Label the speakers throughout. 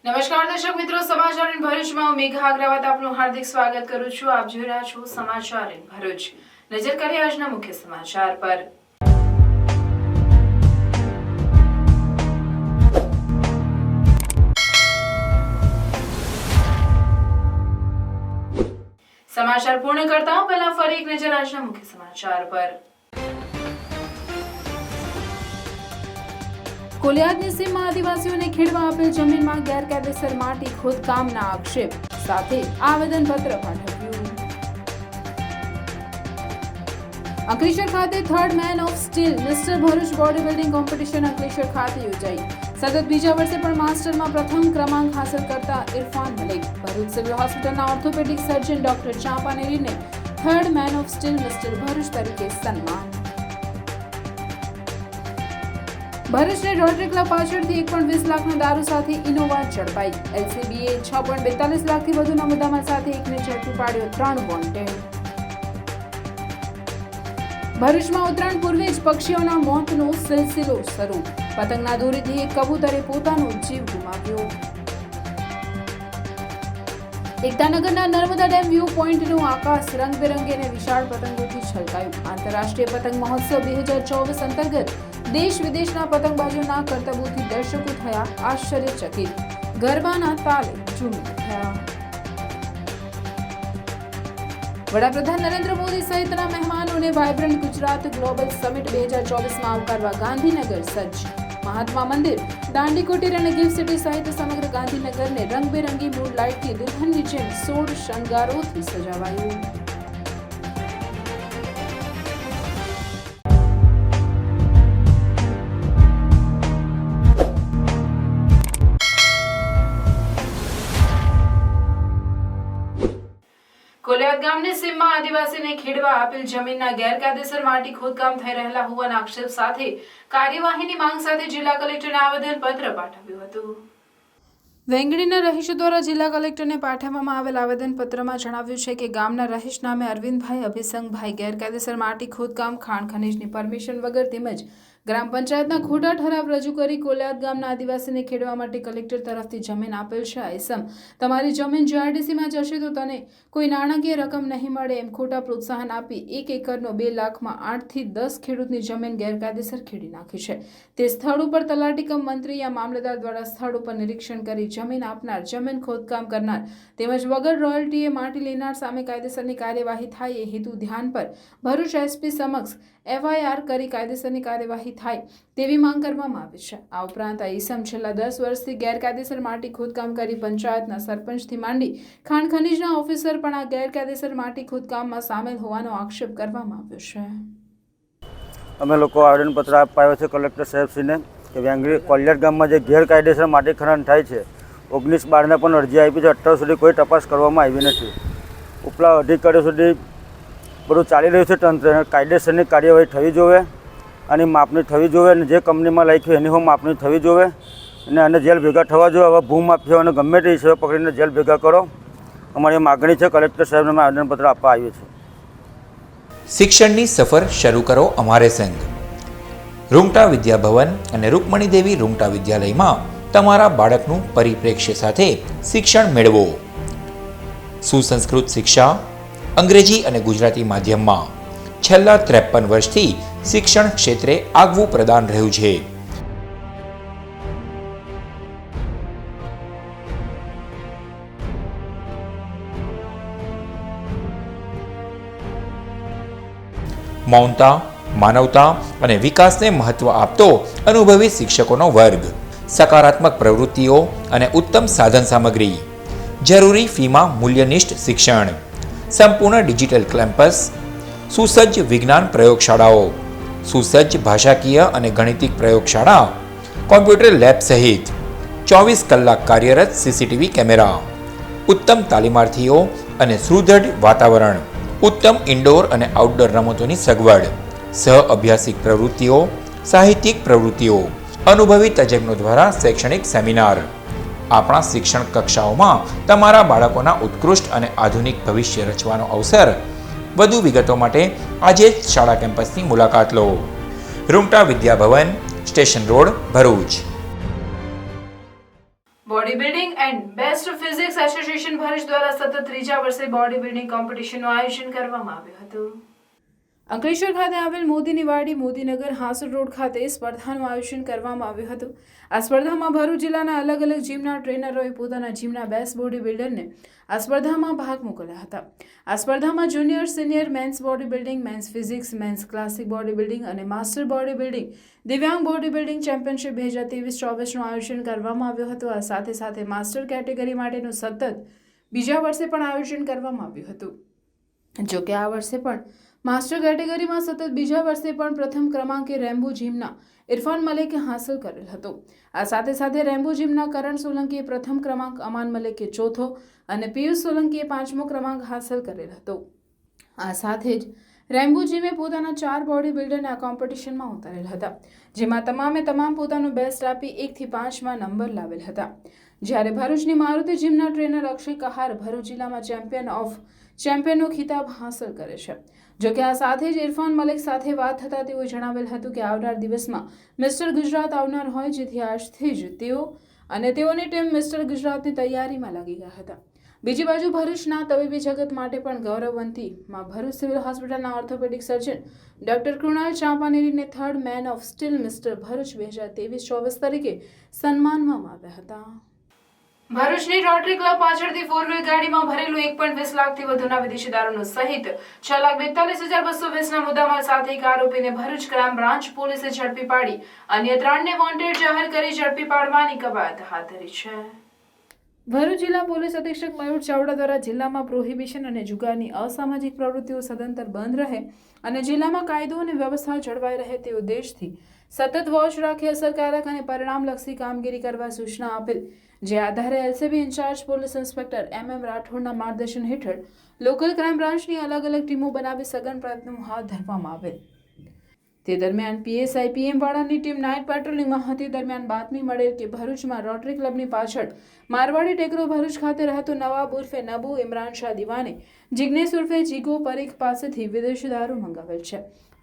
Speaker 1: નમસ્કાર દર્શક મિત્રો, સમાચાર ઇન ભરૂચમાં હું મેઘા અગ્રવાલ આપનું હાર્દિક સ્વાગત કરું છું. આપ જોઈ રહ્યા છો સમાચાર ઇન ભરૂચ. નજર કરીએ આજના મુખ્ય સમાચાર પર. સમાચાર પૂર્ણ કરતા પહેલા ફરી એક નજર આજના મુખ્ય સમાચાર પર. કોલિયાદની સીમમાં આદિવાસીઓને ખેડવા આપેલ જમીનમાં ગેરકાયદેસર માટી ખોદકામના આક્ષેપ સાથે આવેદનપત્ર પાઠવ્યું. અંકલેશ્વર ખાતે third man of steel mister Bharuch body building competition Ankleshwar ખાતે યોજાઈ. સતત બીજા વર્ષે પણ માસ્ટરમાં પ્રથમ ક્રમાંક હાંસલ કરતા ઇરફાન મલિક. ભરૂચ સિવિલ હોસ્પિટલના ઓર્થોપેડિક સર્જન ડોક્ટર ચાંપાનેરીને third man of steel mister Bharuch તરીકે સન્માન. ભરૂચને રોટરી ક્લબ પાછળથી 1.20 લાખના દારૂ સાથે ઇનોવા ઝડપાઈ. એલસીબીએ 6.42 લાખથી વધુના મુદ્દામાલ સાથે એકને ઝડપી પાડ્યો, 3 વોન્ટેડ. ભરૂચમાં ઉત્તરાયણ પૂર્વે જ પક્ષીઓના મોતનો સિલસિલો શરૂ. પતંગના દોરીથી એક કબૂતરે પોતાનો જીવ ગુમાવ્યો. એકતાનગરના નર્મદા ડેમ વ્યૂ પોઈન્ટનું આકાશ રંગબેરંગી અને વિશાળ પતંગોથી છલકાયું. આંતરરાષ્ટ્રીય પતંગ મહોત્સવ 2024 અંતર્ગત દેશ વિદેશના પતંગબાજોના કરતબોથી દર્શકો થયા આશ્ચર્યચકિત. ગરબાના તાલે ઝૂમી ઉઠ્યા. વડાપ્રધાન નરેન્દ્ર મોદી સહિતના મહેમાનોને વાઇબ્રન્ટ ગુજરાત ગ્લોબલ સમિટ 2024માં આવકારવા ગાંધીનગર સજ્જ. મહાત્મા મંદિર, દાંડી કુટીર અને ગિફ્ટ સિટી સહિત સમગ્ર ગાંધીનગરને રંગબેરંગી મૂડ લાઇટથી દુલ્હનની જેમ 16 શણગારોથી સજાવાયું. કોલિયાદ ગામની સીમમાં આદિવાસીને ખેડવા આપેલ જમીનના ગેરકાયદેસર માટી ખોદકામ થઈ રહેલા હોવાના આક્ષેપ સાથે કાર્યવાહીની માંગ સાથે જિલ્લા કલેક્ટરને આવેદનપત્ર પાઠવ્યું હતું. વેંગડીના રહીશો દ્વારા જિલ્લા કલેક્ટરને પાઠવવામાં આવેલ આવેદનપત્રમાં જણાવ્યું છે કે ગામના રહીશ નામે અરવિંદભાઈ અભિસંગભાઈ ગેરકાયદેસર માટી ખોદકામ, ખાણ ખનીજની પરમિશન વગર તેમજ ગ્રામ પંચાયતના ખોટા ઠરાવ રજૂ કરી કોલિયાદ ગામના આદિવાસીને ખેડવા માટે કલેક્ટર તરફથી જમીન આપેલ છે. આઈસમ તમારી જમીન જીઆરડીસીમાં જશે તો તને કોઈ નાણાકીય રકમ નહીં મળે એમ ખોટા પ્રોત્સાહન આપી 1 એકરનો 2 લાખમાં 8 થી 10 ખેડૂતની જમીન ગેરકાયદેસર ખેડી નાખી છે. તે સ્થળ ઉપર તલાટી કમ મંત્રી યા મામલતદાર દ્વારા સ્થળ ઉપર નિરીક્ષણ કરી જમીન આપનાર, જમીન ખોદકામ કરનાર તેમજ વગર રોયલ્ટીએ માટી લેનાર સામે કાયદેસરની કાર્યવાહી થાય એ હેતુ ધ્યાન પર ભરૂચ એસપી સમક્ષ FIR કરી કાયદેસરની કાર્યવાહી થાય તેવી માંગ કરવામાં આવી છે. આ ઉપરાંત આ ઈસમ છેલ્લા 10 વર્ષથી ગેરકાયદેસર માટી ખોદકામ કરી પંચાયતના સરપંચથી માંડી ખાણ ખનીજના ઓફિસર પણ આ ગેરકાયદેસર માટી ખોદકામમાં સામેલ હોવાનો આક્ષેપ કરવામાં આવ્યો છે.
Speaker 2: અમે લોકો આવેદનપત્ર આપ્યો છે કલેક્ટર સાહેબશ્રીને કે વેંગડી કોલિયાદ ગામમાં જે ગેરકાયદેસર માટી ખનન થાય છે 19/12ને પણ અરજી આપી છે. અત્યાર સુધી કોઈ તપાસ કરવામાં આવી નથી. ઉપલા અધિકારીઓ સુધી બધું ચાલી રહ્યું છે. તંત્ર કાયદેસરની કાર્યવાહી થવી જોઈએ અને માપણી થવી જોઈએ અને જે કંપનીમાં લખ્યું એની માપણી થવી જોઈએ અને આને જેલ ભેગા થવા જોઈએ. હવે ભૂમાફિયાઓને ગમે તે હિસાબે પકડીને જેલ ભેગા કરો, અમારી માગણી છે. કલેક્ટર સાહેબને અમે આવેદનપત્ર આપવા આવ્યું છે.
Speaker 3: શિક્ષણની સફર શરૂ કરો અમારે સંગ. રૂંગટા વિદ્યાભવન અને રૂકમણી દેવી રૂંગટા વિદ્યાલયમાં તમારા બાળકનું પરિપ્રેક્ષ્ય સાથે શિક્ષણ મેળવો. સુસંસ્કૃત શિક્ષા અંગ્રેજી અને ગુજરાતી માધ્યમમાં છેલ્લા 53 વર્ષથી શિક્ષણ ક્ષેત્રે આગવું પ્રદાન રહ્યું છે. મૌનતા, માનવતા અને વિકાસને મહત્વ આપતો અનુભવી શિક્ષકોનો વર્ગ, સકારાત્મક પ્રવૃત્તિઓ અને ઉત્તમ સાધન સામગ્રી, જરૂરી ફીમાં મૂલ્યનિષ્ઠ શિક્ષણ, સંપૂર્ણ ડિજિટલ કેમ્પસ, સુસજ્જ વિજ્ઞાન પ્રયોગશાળાઓ, સુસજ્જ ભાષાકીય અને ગણિતિક પ્રયોગશાળા, કોમ્પ્યુટર લેબ સહિત 24 કલાક કાર્યરત CCTV કેમેરા, ઉત્તમ તાલીમાર્થીઓ અને સુદૃઢ વાતાવરણ, ઉત્તમ ઇન્ડોર અને આઉટડોર રમતોની સગવડ, સહ અભ્યાસિક પ્રવૃત્તિઓ, સાહિત્યિક પ્રવૃત્તિઓ, અનુભવી તજજ્ઞો દ્વારા શૈક્ષણિક સેમિનાર. આપણા શિક્ષણ કક્ષાઓમાં તમારા બાળકોના ઉત્કૃષ્ટ અને આધુનિક ભવિષ્ય રચવાનો અવસર. વધુ વિગતો માટે આજે જ શાળા કેમ્પસની મુલાકાત લો. Rungta Vidyabhavan, station road, Bharuch.
Speaker 1: Body building and best physics association Bharuch દ્વારા સતત ત્રીજા વર્ષે બોડી બિલ્ડિંગ કોમ્પિટિશનનું આયોજન કરવામાં આવ્યું હતું. અંકલેશ્વર ખાતે આવેલ મોદીની વાડી મોદીનગર હાંસલ રોડ ખાતે સ્પર્ધાનું આયોજન કરવામાં આવ્યું હતું. આ સ્પર્ધામાં ભરૂચ જિલ્લાના અલગ અલગ જીમના ટ્રેનરોએ પોતાના જીમના બેસ્ટ બોડી બિલ્ડરને આ સ્પર્ધામાં ભાગ મોકલ્યા હતા. આ સ્પર્ધામાં junior senior men's body building, men's physics, men's classic body building અને માસ્ટર બોડી બિલ્ડિંગ દિવ્યાંગ બોડી બિલ્ડિંગ ચેમ્પિયનશિપ 2023-24નું આયોજન કરવામાં આવ્યું હતું. આ સાથે સાથે માસ્ટર કેટેગરી માટેનું સતત બીજા વર્ષે પણ આયોજન કરવામાં આવ્યું હતું. જો કે આ વર્ષે પણ માસ્ટર કેટેગરીમાં સતત બીજા વર્ષે પણ પ્રથમ ક્રમાંકે રેમ્બો જીમના ઇરફાન મલિકે હાંસલ કરેલ હતો. આ સાથે સાથે રેમ્બો જીમના કરણ સોલંકીએ પ્રથમ ક્રમાંક, અમાન મલિકે ચોથો અને પિયુષ સોલંકીએ 5મો ક્રમાંક હાંસલ કરેલ હતો. આ સાથે જ રેમ્બો જીમે પોતાના 4 બોડી બિલ્ડરને આ કોમ્પિટિશનમાં ઉતારેલ હતા, જેમાં તમામ પોતાનું બેસ્ટ આપી 1 થી 5માં નંબર લાવેલ હતા. જ્યારે ભરૂચની મારુતિ જીમના ટ્રેનર અક્ષય કહાર ભરૂચ જિલ્લામાં ચેમ્પિયનનો ખિતાબ હાંસલ કરે છે. જોકે આ સાથે જ ઇરફાન મલિક સાથે વાત થતાં તેઓએ જણાવેલ હતું કે આવનાર દિવસમાં મિસ્ટર ગુજરાત આવનાર હોય, જેથી આજથી જ તેઓની ટીમ મિસ્ટર ગુજરાતની તૈયારીમાં લાગી ગયા હતા. બીજી બાજુ ભરૂચના તબીબી જગત માટે પણ ગૌરવવંતી ભરૂચ સિવિલ હોસ્પિટલના ઓર્થોપેડિક સર્જન ડોક્ટર કૃણાલ ચાંપાનેરીને third man of steel mister Bharuch 2023-24 તરીકે સન્માનવામાં આવ્યા હતા. ભરૂચની રોટરી ક્લબ પાછળથી 4 વ્હીલ ગાડીમાં ભરેલું 1.20 લાખથી વધુના વિદેશી દારૂનો સહિત 6,42,220ના મુદ્દામાલ સાથે એક આરોપીને ભરૂચ ક્રાઇમ બ્રાન્ચ પોલીસે ઝડપી પાડી અન્ય 3ને વોન્ટેડ જાહેર કરી ઝડપી પાડવાની કવાયત હાથ ધરી છે. ભરૂચ જિલ્લા પોલીસ અધિક્ષક મયુર ચાવડા દ્વારા જિલ્લામાં પ્રોહિબિશન અને જુગારની અસામાજિક પ્રવૃત્તિઓ સદંતર બંધ રહે અને જિલ્લામાં કાયદો અને વ્યવસ્થા જળવાઈ રહે તે ઉદ્દેશથી સતત વોચ રાખી અસરકારક અને પરિણામલક્ષી કામગીરી કરવા સૂચના આપેલ, જે આધારે LCB in charge police inspector MM રાઠોડના માર્ગદર્શન હેઠળ લોકલ ક્રાઇમ બ્રાન્ચની અલગ અલગ ટીમો બનાવી સઘન પ્રયત્નો હાથ ધરવામાં આવેલ. તે દરમિયાન PSI PM વાળાની ટીમ નાઇટ પેટ્રોલિંગમાં હતી. દરમિયાન બાતમી મળેલ કે ભરૂચમાં રોટરી ક્લબની પાછળ મારવાડી ટેકરો ભરૂચ ખાતે રહેતો નવાબ ઉર્ફે નબુ ઇમરાન શાહ દિવાને જિગ્નેશ ઉર્ફે જીગો પરીખ પાસેથી વિદેશી દારૂ મંગાવેલ છે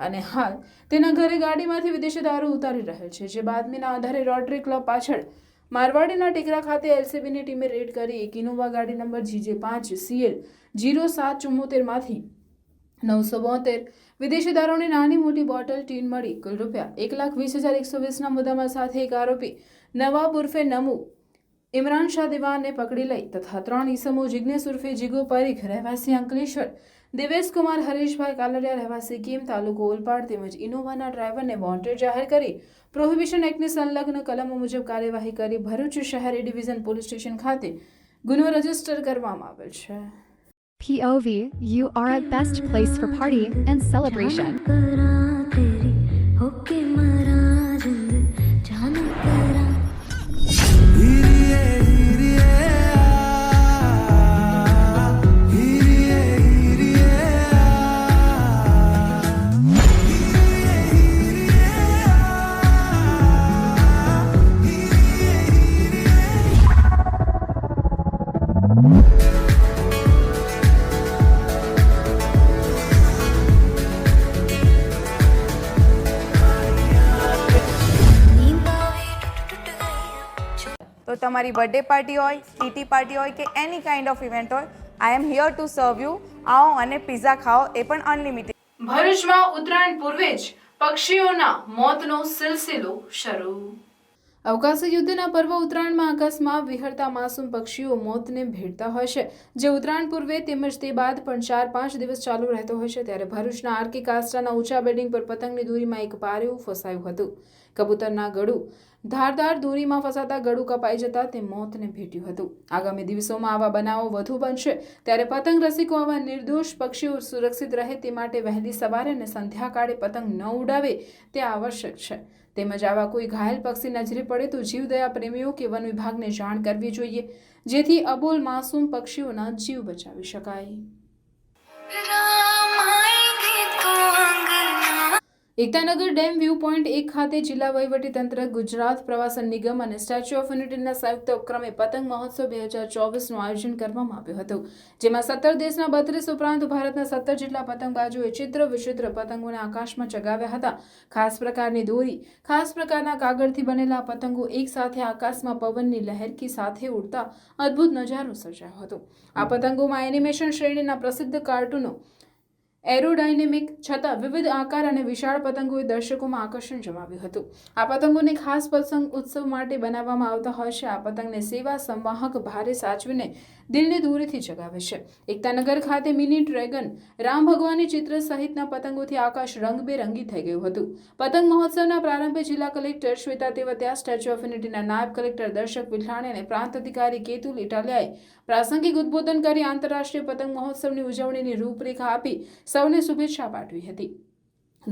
Speaker 1: અને હાલ તેના ઘરે ગાડીમાંથી વિદેશી દારૂ ઉતારી રહેલ છે. જે બાતમીના આધારે રોટરી ક્લબ પાછળ મારવાડીના ટેકરા ખાતે એલસીબીની ટીમે રેડ કરી એક ઇનોવા ગાડી નંબર GJ5CL 0774 માંથી 972 વિદેશી દારૂની નાની મોટી બોટલ ટીન મળી કુલ રૂપિયા 1,20,120ના મુદ્દામાલ સાથે એક આરોપી નવાબ ઉર્ફે નમુ ઇમરાન શાહ દિવાનને પકડી લઈ તથા 3 ઈસમો જિગ્નેશ ઉર્ફે જીગો પરીખ રહેવાસી અંકલેશ્વર, દેવેશ કુમાર હરીશભાઈ કાલરિયા રહેવાસી કીમ તાલુકો ઓલપાડ તેમજ ઇનોવાના ડ્રાઈવરને વોન્ટેડ જાહેર કરી પ્રોહિબિશન એક્ટની સંલગ્ન કલમો મુજબ કાર્યવાહી કરી ભરૂચ શહેર એ ડિવિઝન પોલીસ સ્ટેશન ખાતે ગુનો રજીસ્ટર કરવામાં આવેલ છે.
Speaker 4: POV, you are at best place for party and celebration.
Speaker 5: તો તમારી બર્થડે પાર્ટી હોય, ટીટી પાર્ટી હોય કે એની કાઇન્ડ ઓફ ઇવેન્ટ હોય, I am here to serve you. આવો અને પિઝા ખાઓ, એ પણ અનલિમિટેડ.
Speaker 1: ભરૂચમાં ઉત્તરાયણ પૂર્વે જ પક્ષીઓના મોતનો સિલસિલો શરૂ. અવકાશી યુદ્ધના પર્વ ઉત્તરાયણમાં આકાશમાં વિહરતા માસૂમ પક્ષીઓ મોતને ભેટતા હોય છે, જે ઉત્તરાયણ પૂર્વે તેમજ તે બાદ પણ 4-5 દિવસ ચાલુ રહેતો હોય છે. ત્યારે ભરૂચના RK કાસ્ટાના ઊંચા બિલ્ડિંગ પર પતંગની દોરીમાં એક પારિયું ફસાયું હતું. કબૂતરના ગળું ધારદાર દોરીમાં ફસાતા ગળું કપાઈ જતા તે મોતને ભેટ્યું હતું. આગામી દિવસોમાં આવા બનાવો વધુ બનશે, ત્યારે પતંગ રસિકો આવા નિર્દોષ પક્ષીઓ સુરક્ષિત રહે તે માટે વહેલી સવારે અને સંધ્યાકાળે પતંગ ન ઉડાવે તે આવશ્યક છે. તેમજ આવા કોઈ ઘાયલ પક્ષી નજરે પડે તો જીવદયા પ્રેમીઓ કે વન વિભાગને જાણ કરવી જોઈએ, જેથી અબોલ માસૂમ પક્ષીઓના જીવ બચાવી શકાય. એકતાનગર ડેમ વ્યૂ પોઈન્ટ 1 ખાતે જિલ્લા વહીવટીતંત્ર, ગુજરાત પ્રવાસન નિગમ અને સ્ટેચ્યુ ઓફ યુનિટીના સંયુક્ત ઉપક્રમે પતંગ મહોત્સવ 2024નું આયોજન કરવામાં આવ્યું હતું, જેમાં 17 દેશના 32 ઉપરાંત ભારતના 17 જેટલા પતંગબાજોએ ચિત્ર વિચિત્ર પતંગોને આકાશમાં ચગાવ્યા હતા. ખાસ પ્રકારની દોરી, ખાસ પ્રકારના કાગળથી બનેલા પતંગો એક સાથે આકાશમાં પવનની લહેરકી સાથે ઉડતા અદ્ભુત નજારો સર્જાયો હતો. આ પતંગોમાં એનિમેશન શ્રેણીના પ્રસિદ્ધ કાર્ટૂનો, એરોડાયનેમિક છતાં વિવિધ આકાર અને વિશાળ પતંગોએ દર્શકોમાં આકર્ષણ જમાવ્યું હતું. આ પતંગોને ખાસ પતંગ ઉત્સવ માટે બનાવવામાં આવતા હોય છે. આ પતંગને સેવા સંવાહક ભારે સાચવીને દિલની દૂરીથી ચગાવે છે. એકતાનગર ખાતે મિની ડ્રેગન, રામ ભગવાનની ચિત્ર સહિતના પતંગોથી આકાશ રંગબેરંગી થઈ ગયું હતું. પતંગ મહોત્સવના પ્રારંભે જિલ્લા collector Shweta Tewatia, statue of યુનિટીના નાયબ કલેક્ટર દર્શક વિઠલાણી અને પ્રાંત અધિકારી કેતુલ ઇટાલિયાએ પ્રાસંગિક ઉદ્બોધન કરી આંતરરાષ્ટ્રીય પતંગ મહોત્સવની ઉજવણીની રૂપરેખા આપી સૌને શુભેચ્છા પાઠવી હતી.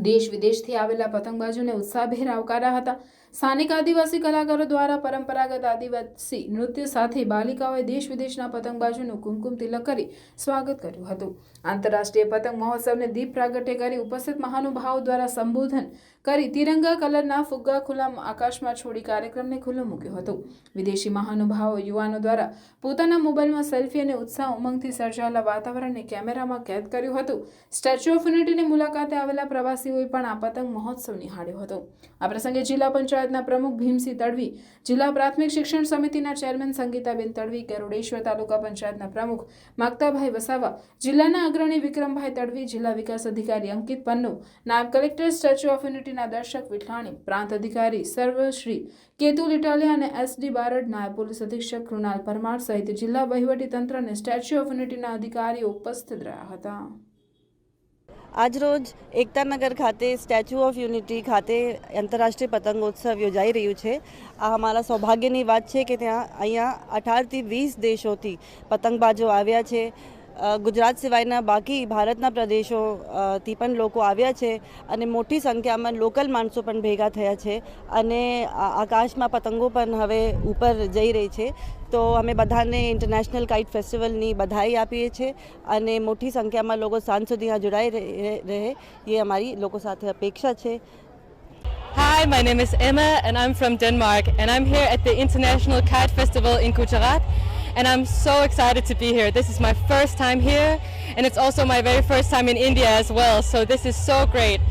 Speaker 1: દેશ વિદેશથી આવેલા પતંગબાજોને ઉત્સાહભેર આવકાર્યા હતા. સ્થાનિક આદિવાસી કલાકારો દ્વારા પરંપરાગત આદિવાસી નૃત્ય સાથે બાલિકાઓએ દેશ વિદેશના પતંગબાજોનું કુમકુમ તિલક કરી સ્વાગત કર્યું હતું. આંતરરાષ્ટ્રીય પતંગ મહોત્સવને દીપ પ્રાગટ્ય કરી ઉપસ્થિત મહાનુભાવો દ્વારા સંબોધન કરી તિરંગા કલરના ફુગ્ગા ખુલ્લા આકાશમાં છોડી કાર્યક્રમને ખુલ્લો મૂક્યો હતો. વિદેશી મહાનુભાવો, યુવાનો દ્વારા પોતાના મોબાઈલમાં સેલ્ફી અને ઉત્સાહ ઉમંગથી સર્જાયેલા વાતાવરણને કેમેરામાં કેદ કર્યું હતું. સ્ટેચ્યુ ઓફ યુનિટીની મુલાકાતે આવેલા પ્રવાસીઓએ પણ આ પતંગ મહોત્સવ નિહાળ્યો હતો. આ પ્રસંગે જિલ્લા પંચાયતના પ્રમુખ ભીમસિંહ તડવી, જિલ્લા પ્રાથમિક શિક્ષણ સમિતિના ચેરમેન સંગીતાબેન તડવી, ગરુડેશ્વર તાલુકા પંચાયતના પ્રમુખ માગતાભાઈ વસાવા, જિલ્લાના અગ્રણી વિક્રમભાઈ તડવી, જિલ્લા વિકાસ અધિકારી અંકિત પન્નુ, નાયબ કલેક્ટર સ્ટેચ્યુ ઓફ યુનિટીના દર્શક વિઠલાણી, પ્રાંત અધિકારી સર્વશ્રી કેતુલ ઇટાલિયા અને SD બારડ, નાયબ પોલીસ અધિક્ષક કૃણાલ પરમાર સહિત જિલ્લા વહીવટીતંત્ર અને સ્ટેચ્યુ ઓફ યુનિટીના અધિકારીઓ ઉપસ્થિત રહ્યા હતા.
Speaker 6: આજરોજ એકતાનગર ખાતે સ્ટેચ્યુ ઓફ યુનિટી ખાતે આંતરરાષ્ટ્રીય પતંગોત્સવ યોજાઈ રહ્યું છે. આ અમારા સૌભાગ્યની વાત છે કે ત્યાં અહીંયા 18થી 20 દેશોથી પતંગબાજો આવ્યા છે. ગુજરાત સિવાયના બાકી ભારતના પ્રદેશોથી પણ લોકો આવ્યા છે અને મોટી સંખ્યામાં લોકલ માણસો પણ ભેગા થયા છે અને આકાશમાં પતંગો પણ હવે ઉપર જઈ રહી છે. તો અમે બધાને ઇન્ટરનેશનલ કાઇટ ફેસ્ટિવલની બધાઈ આપીએ છીએ અને મોટી સંખ્યામાં લોકો સાંજ સુધી यहाँ જોડાઈ રહે એ અમારી લોકો સાથે અપેક્ષા છે.
Speaker 7: Hi, my name is Emma and I'm from Denmark and I'm here at the International Kite Festival in Gujarat and I'm so excited to be here. This is my first time here and it's also my very first time in India as well, so this is so great.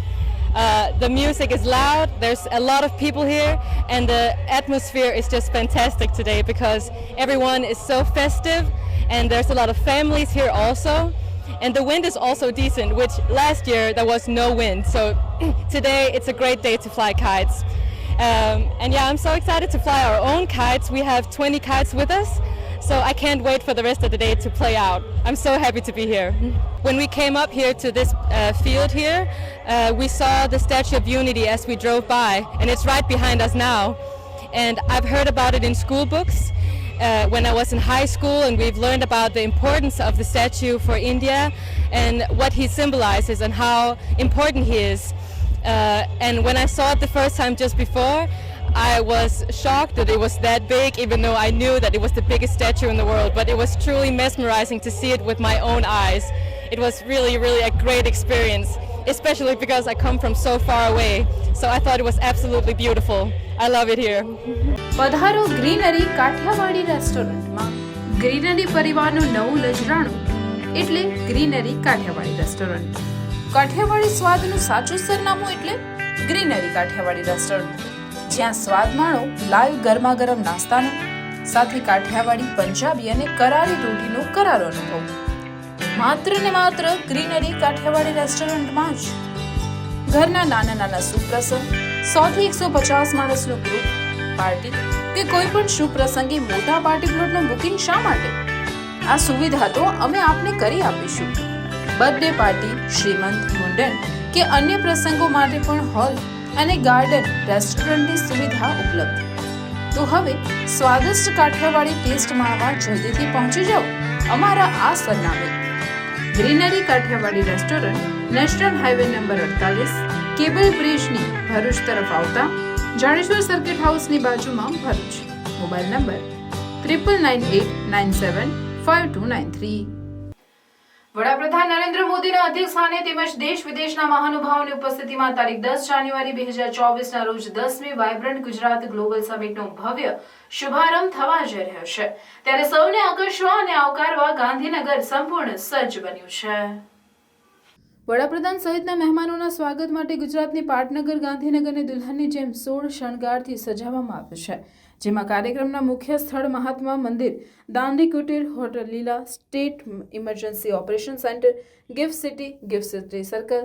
Speaker 7: The music is loud, there's a lot of people here and the atmosphere is just fantastic today because everyone is so festive and there's a lot of families here also. And the wind is also decent, which last year there was no wind. So today it's a great day to fly kites. And yeah, I'm so excited to fly our own kites. We have 20 kites with us. So I can't wait for the rest of the day to play out. I'm so happy to be here. When we came up here to this field here, we saw the Statue of Unity as we drove by. And it's right behind us now. And I've heard about it in school books. When I was in high school, and we've learned about the importance of the statue for India and what he symbolizes and how important he is. And when I saw it the first time just before, I was shocked that it was that big, even though I knew that it was the biggest statue in the world. But it was truly mesmerizing to see it with my own eyes. It was really, really a great experience, especially because I come from so far away. So I thought it was absolutely beautiful. I love it here.
Speaker 1: પધારો greenery Kathiawadi રેસ્ટોરન્ટમાં. Greenery પરિવારનું નવું લજરાણું એટલે greenery Kathiyawadi restaurant. Kathiawadi સ્વાદનું સાચું સરનામું એટલે greenery Kathiyawadi restaurant, જ્યાં સ્વાદ માણો લાઈવ ગરમા ગરમ નાસ્તાનો સાથે કાઠિયાવાડી, પંજાબી અને કરારી રોટીનો કરારો અનુભવ. માત્ર ને માત્ર ગ્રીનરી કાઠિયાવાડી રેસ્ટોરન્ટમાં જ. ઘરના નાના નાના સુપ્રસંગ, 100 થી 150 માણસનું ગ્રુપ, પાર્ટી કે કોઈ પણ શુભ પ્રસંગે મોટા પાર્ટી પ્લોટનું બુકિંગ શા માટે? આ સુવિધા તો અમે આપને કરી આપીશું. બર્થડે પાર્ટી, શ્રીમંત, મુંડન કે અન્ય પ્રસંગો માટે પણ હોલ અને ગાર્ડન રેસ્ટોરન્ટની સુવિધા ઉપલબ્ધ. તો હવે સ્વાદિષ્ટ કાઠિયાવાડી ટેસ્ટ માણવા જલ્દીથી પહોંચી જાઓ અમારા આ સરનામે. Greenery Kathiyawadi restaurant, national highway number 48, cable બ્રિજની ભરૂચ તરફ આવતા જાડેશ્વર સર્કિટ હાઉસની બાજુમાં, ભરૂચ. Mobile number 9998975293. વડાપ્રધાન નરેન્દ્ર મોદીના અધ્યક્ષસ્થાને તેમજ દેશ વિદેશના મહાનુભાવોની ઉપસ્થિતિમાં તારીખ 10 જાન્યુઆરી 2024ના રોજ 10મી વાઇબ્રન્ટ ગુજરાત ગ્લોબલ સમિટનો ભવ્ય શુભારંભ થવા જઈ રહ્યો છે, ત્યારે સૌને આકર્ષવા અને આવકારવા ગાંધીનગર સંપૂર્ણ સજ્જ બન્યું છે. વડાપ્રધાન સહિતના મહેમાનોના સ્વાગત માટે ગુજરાતની પાટનગર ગાંધીનગરને દુલ્હનની જેમ 16 શણગારથી સજાવવામાં આવ્યું છે, જેમાં કાર્યક્રમના મુખ્ય સ્થળ મહાત્મા મંદિર, દાંડી કુટીર, હોટલ લીલા, state emergency operation centre, gift city circle,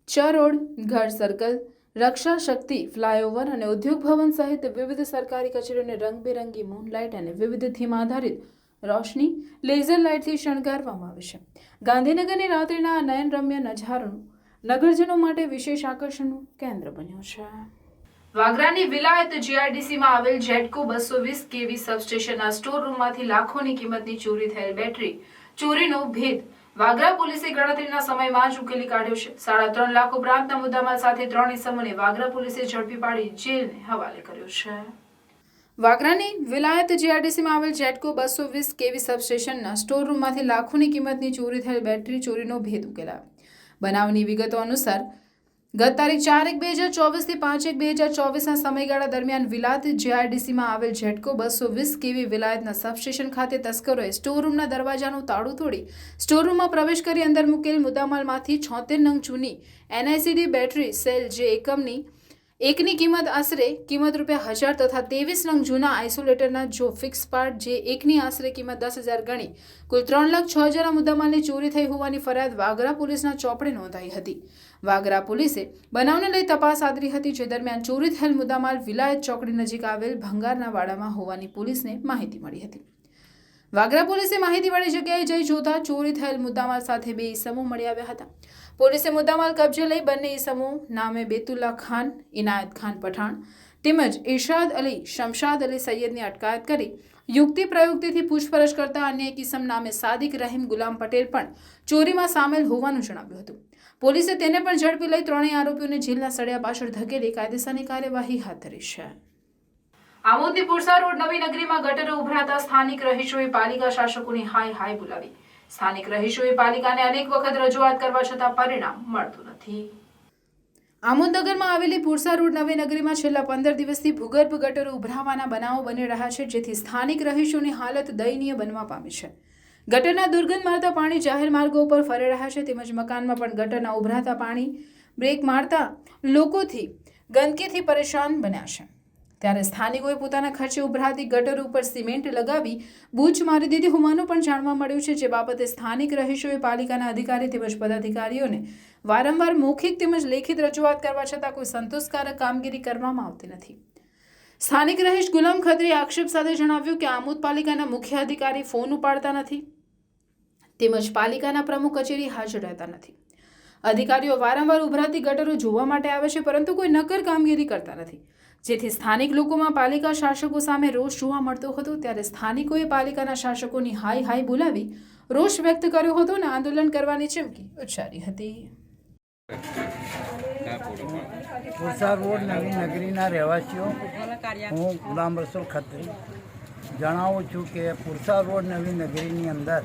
Speaker 1: ચા રોડ, ઘર સર્કલ, રક્ષા શક્તિ ફ્લાયઓવર અને ઉદ્યોગ ભવન સહિત વિવિધ સરકારી કચેરીઓને રંગબેરંગી મૂનલાઇટ અને વિવિધ થીમ આધારિત રોશની, લેઝર લાઇટથી શણગારવામાં આવે છે. ગાંધીનગરની રાત્રિના આ નયનરમ્ય નજારોનું નગરજનો માટે વિશેષ આકર્ષણનું કેન્દ્ર બન્યું છે. વાગરાની વિલાયત જીઆરડીસીમાં આવેલ જેટકો 220 કેવી સબસ્ટેશનના સ્ટોર રૂમમાંથી લાખોની કિંમતની ચોરી થયેલ બેટરી ચોરીનો ભેદ વાગરા પોલીસે ગણતરીના સમયમાં જ ઉકેલી કાઢ્યો છે. 3.5 લાખ ઉપરાંતના મુદ્દામાલ સાથે 3 ઇસમોને વાગરા પોલીસે ઝડપી પાડી જેલને હવાલે કર્યો છે. વાગરાની વિલાયત જીઆરડીસીમાં આવેલ જેટકો 220 કેવી સબસ્ટેશનના સ્ટોર રૂમમાંથી લાખોની કિંમતની ચોરી થયેલ બેટરી ચોરીનો ભેદ ઉકેલાયો. બનાવની વિગતો અનુસાર ગત તારીખ 4/1/2024 થી 5/1/2024ના સમયગાળા દરમિયાન વિલાયત જીઆરડીસીમાં આવેલ જેટકો 220 કેવી વિલાયતના સબસ્ટેશન ખાતે તસ્કરોએ સ્ટોર રૂમના દરવાજાનું તાળું તોડી સ્ટોર રૂમમાં પ્રવેશ કરી અંદર મૂકેલ મુદ્દામાલમાંથી 76 નંગ જૂની NICD બેટરી સેલ જે એકની કિંમત આશરે ₹1000 તથા 23 નંગ જૂના આઇસોલેટરના જો ફિક્સ પાર્ટ જે એકની આશરે કિંમત 10,000 ગણી કુલ 3,06,000 મુદ્દામાલની ચોરી થઈ હોવાની ફરિયાદ વાગરા પોલીસના ચોપડે નોંધાઈ હતી. વાગરા પોલીસે બનાવને લઈ તપાસ આદરી હતી, જે દરમિયાન ચોરી થયેલ મુદ્દામાલ વિલાયત ચોકડી નજીક આવેલ ભંગારના વાડામાં હોવાની પોલીસને માહિતી મળી હતી. વાગરા પોલીસે માહિતીવાળી જગ્યાએ જઈ જોતા ચોરી થયેલ મુદ્દામાલ સાથે 2 ઇસમો મળી આવ્યા હતા. પોલીસે મુદ્દામાલ કબજે લઈ બંને ઇસમો નામે બેતુલ્લા ખાન, ઇનાયત ખાન પઠાણ તેમજ ઇરશાદ અલી, શમશાદ અલી સૈયદની અટકાયત કરી યુક્તિ પ્રયુક્તિથી પૂછપરછ કરતા અન્ય એક ઇસમ નામે સાદિક રહીમ ગુલામ પટેલ પણ ચોરીમાં સામેલ હોવાનું જણાવ્યું હતું. પોલીસે તેને પણ ઝડપી લઈ ત્રણેય આરોપીઓને જેલના સળિયા પાછળ ધકેલી કાયદેસરની કાર્યવાહી હાથ ધરી છે. આમોદની પુરસા રોડ નવી નગરીમાં ગટરો ઉભરાતા સ્થાનિક રહીશોએ પાલિકા શાસકોની હાય બોલાવી. સ્થાનિક રહીશોએ પાલિકાને અનેક વખત રજૂઆત કરવા છતાં પરિણામ મળતું નથી. આમોદ નગરમાં આવેલી પુરસા રોડ નવી નગરીમાં છેલ્લા 15 દિવસથી ભૂગર્ભ ગટરો ઉભરાવાના બનાવો બની રહ્યા છે, જેથી સ્થાનિક રહીશોની હાલત દયનીય બનવા પામી છે. ગટરના દુર્ગંધ મારતા પાણી જાહેર માર્ગો ઉપર ફરી રહ્યા છે, તેમજ મકાનમાં પણ ગટરના ઉભરાતા પાણી બ્રેક મારતા લોકોથી ગંદકીથી પરેશાન બન્યા છે. ત્યારે સ્થાનિકોએ પોતાના ખર્ચે ઉભરાતી ગટર ઉપર સિમેન્ટ લગાવી બૂચ મારી દીધી હોવાનું પણ જાણવા મળ્યું છે, જે બાબતે સ્થાનિક રહીશોએ પાલિકાના અધિકારી તેમજ પદાધિકારીઓને વારંવાર મૌખિક તેમજ લેખિત રજૂઆત કરવા છતાં કોઈ સંતોષકારક કામગીરી કરવામાં આવતી નથી. સ્થાનિક રહીશ ગુલામ ખત્રીએ આક્ષેપ સાથે જણાવ્યું કે આમોદ પાલિકાના મુખ્ય અધિકારી ફોન ઉપાડતા નથી તેમજ પાલિકાના પ્રમુખ કચેરી હાજર રહેતા નથી. અધિકારીઓ વારંવાર ઉભરાતી ગટરો જોવા માટે આવે છે, પરંતુ કોઈ નક્કર કામગીરી કરતા નથી, જેથી સ્થાનિક લોકોમાં પાલિકા શાસકો સામે રોષ જોવા મળતો હતો. ત્યારે સ્થાનિકોએ પાલિકાના શાસકોની હાય બોલાવી રોષ વ્યક્ત કર્યો હતો અને આંદોલન કરવાની ચીમકી ઉચ્ચારી હતી.
Speaker 8: પુરસા રોડ નવી નગરીના રહેવાસીઓ, હું ગુલામ રસૂલ ખત્રી જણાવું છું કે પુરસા રોડ નવી નગરીની અંદર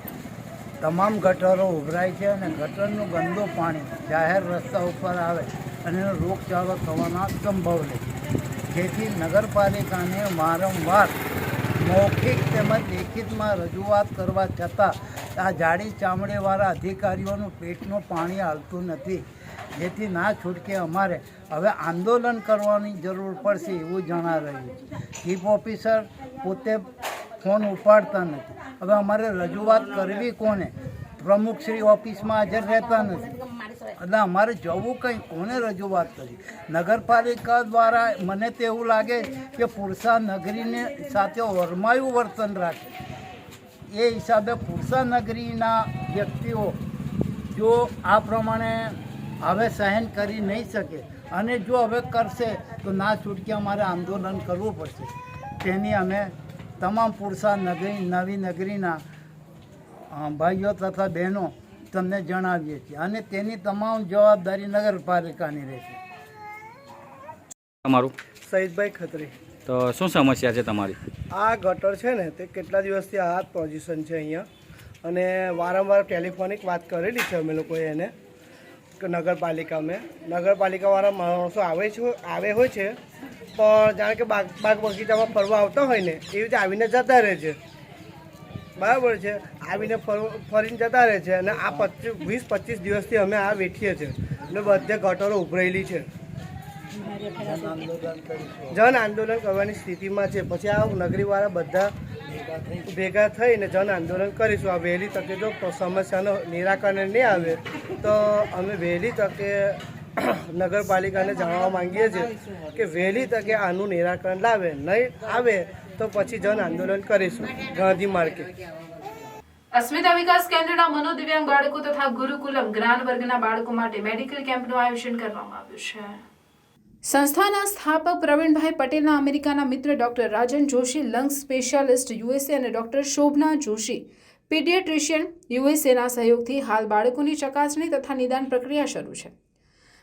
Speaker 8: તમામ ગટરો ઉભરાય છે અને ગટરનું ગંદુ પાણી જાહેર રસ્તા ઉપર આવે અને એનો રોગચાળો થવાના સંભવ રહે, જેથી નગરપાલિકાને વારંવાર મૌખિક તેમજ લેખિતમાં રજૂઆત કરવા છતાં આ જાડી ચામડીવાળા અધિકારીઓનું પેટનું પાણી હાલતું નથી, જેથી ના છૂટકે અમારે હવે આંદોલન કરવાની જરૂર પડશે એવું જણા રહ્યું છે. ચીફ ઓફિસર પોતે ફોન ઉપાડતા નથી. હવે અમારે રજૂઆત કરવી કોને? પ્રમુખશ્રી ઓફિસમાં હાજર રહેતા નથી, એટલે અમારે જવું કંઈ કોને રજૂઆત કરી? નગરપાલિકા દ્વારા મને તો એવું લાગે કે પુરસા નગરીને સાથે ઓરમાયું વર્તન રાખે. એ હિસાબે પુરસા નગરીના વ્યક્તિઓ જો આ પ્રમાણે હવે સહન કરી નહીં શકે અને જો હવે કરશે તો ના છૂટકે અમારે આંદોલન કરવું પડશે. તેની અમે તમામ પુરસા નવી નગરીના ભાઈઓ તથા બહેનો તમને જણાવીએ છીએ અને તેની તમામ જવાબદારી નગરપાલિકાની રહેશે.
Speaker 9: તમારું?
Speaker 10: સઈદભાઈ ખત્રી.
Speaker 9: તો શું સમસ્યા છે તમારી?
Speaker 10: આ ગટર છે ને તે કેટલા દિવસથી આ પોઝિશન છે અહીંયા,
Speaker 9: અને વારંવાર ટેલિફોનિક વાત કરેલી છે અમે લોકોએ એને કે નગરપાલિકાવાળા માણસો આવે હોય છે, પણ જાણે કે બાગ બગીચામાં ફરવા આવતા હોય ને એવી રીતે આવીને જતા રહે છે, બરાબર છે, આવીને ફરીને જતા રહે છે. અને આ 20-25 દિવસથી અમે આ વેઠીએ છીએ અને બધે ગટરો ઉભરાયેલી છે. જન આંદોલન કરવાની સ્થિતિમાં છે. પછી આ નગરીવાળા બધા ભેગા થઈને જન આંદોલન કરીશું. આ વહેલી તકે જો સમસ્યાનું નિરાકરણ નહીં આવે તો અમે વહેલી તકે નગરપાલિકાને જણાવવા માંગીએ છીએ કે વહેલી તકે આનું નિરાકરણ લાવે, નહીં આવે તો પછી જન આંદોલન કરીશું ગાંધી માર્કેટ.
Speaker 1: અસ્મિતા વિકાસ કેન્દ્રના મનોદિવ્યાંગ બાળકો તથા ગુરુકુલમ જ્ઞાન વર્ગના બાળકો માટે મેડિકલ કેમ્પનું આયોજન કરવામાં આવ્યું છે. સંસ્થાના સ્થાપક પ્રવીણભાઈ પટેલના અમેરિકાના મિત્ર ડોક્ટર રાજન જોશી લંગ્સ સ્પેશિયાલિસ્ટ યુએસએ અને ડોક્ટર શોભના જોશી પીડિયાટ્રિશિયન યુએસએના સહયોગથી હાલ બાળકોની ચકાસણી તથા નિદાન પ્રક્રિયા શરૂ છે.